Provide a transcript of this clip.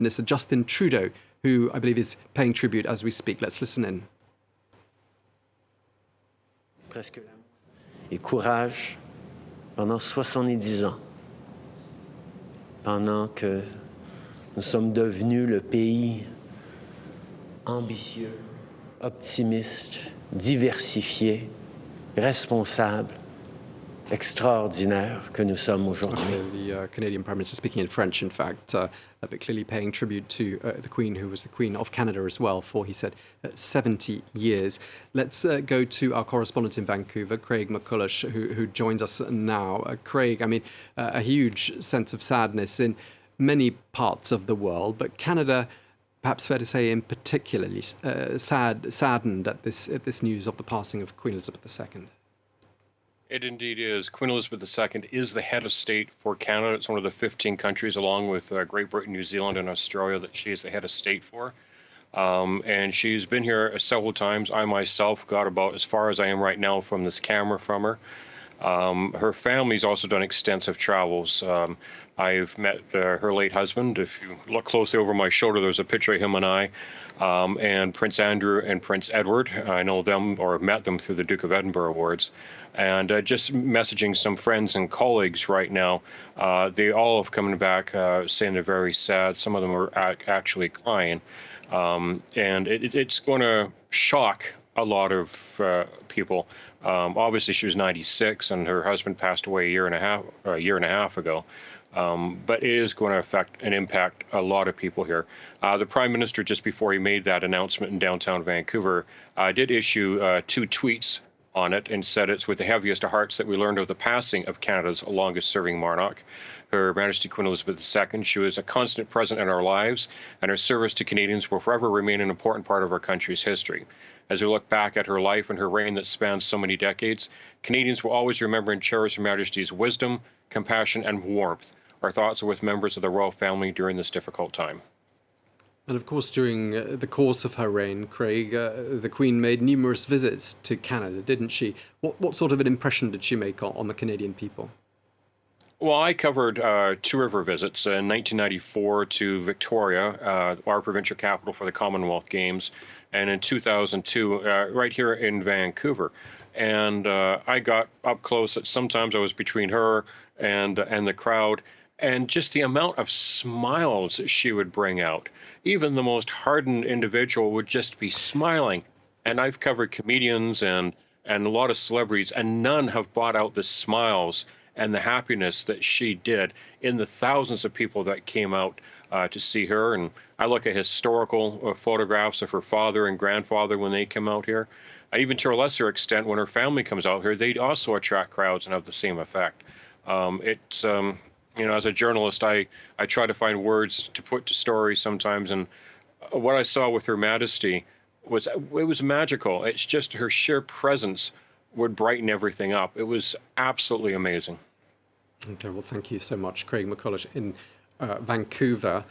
Minister Justin Trudeau, who I believe is paying tribute as we speak. Let's listen in. Presque et courage pendant 70 ans, pendant que nous sommes devenus le pays ambitieux, optimiste, diversifié, responsable, extraordinaire que nous sommes aujourd'hui. The Canadian Prime Minister speaking in French, in fact, but clearly paying tribute to the Queen, who was the Queen of Canada as well, for, he said, 70 years. Let's go to our correspondent in Vancouver, Craig McCulloch, who joins us now. Craig, I mean, a huge sense of sadness in many parts of the world, but Canada, perhaps fair to say, in particularly saddened at this news of the passing of Queen Elizabeth II. It indeed is. Queen Elizabeth II is the head of state for Canada. It's one of the 15 countries, along with Great Britain, New Zealand, and Australia, that she is the head of state for. And she's been here several times. I myself got about as far as I am right now from this camera from her. Her family's also done extensive travels. I've met her late husband. If you look closely over my shoulder, there's a picture of him and I, and Prince Andrew and Prince Edward. I know them or met them through the Duke of Edinburgh Awards. And just messaging some friends and colleagues right now, they all have come back saying they're very sad. Some of them are actually crying. And it's going to shock a lot of people. Obviously, she was 96, and her husband passed away a year and a half ago. But it is going to affect and impact a lot of people here. The Prime Minister, just before he made that announcement in downtown Vancouver, did issue 2 tweets on it and said it's with the heaviest of hearts that we learned of the passing of Canada's longest-serving monarch, Her Majesty Queen Elizabeth II. She was a constant presence in our lives, and her service to Canadians will forever remain an important part of our country's history. As we look back at her life and her reign that spans so many decades, Canadians will always remember and cherish Her Majesty's wisdom, compassion, and warmth. Our thoughts are with members of the royal family during this difficult time. And of course, during the course of her reign, Craig, the Queen made numerous visits to Canada, didn't she? What sort of an impression did she make on the Canadian people? Well, I covered 2 of her visits in 1994 to Victoria, our provincial capital for the Commonwealth Games, and in 2002 right here in Vancouver. And I got up close. Sometimes I was between her and the crowd. And just the amount of smiles she would bring out. Even the most hardened individual would just be smiling. And I've covered comedians and a lot of celebrities, and none have brought out the smiles and the happiness that she did in the thousands of people that came out to see her. And I look at historical photographs of her father and grandfather when they come out here. Even to a lesser extent, when her family comes out here, they also attract crowds and have the same effect. You know, as a journalist, I try to find words to put to stories sometimes, and what I saw with Her Majesty was magical. It's just her sheer presence would brighten everything up. It was absolutely amazing. Okay, well, thank you so much, Craig McCulloch in Vancouver.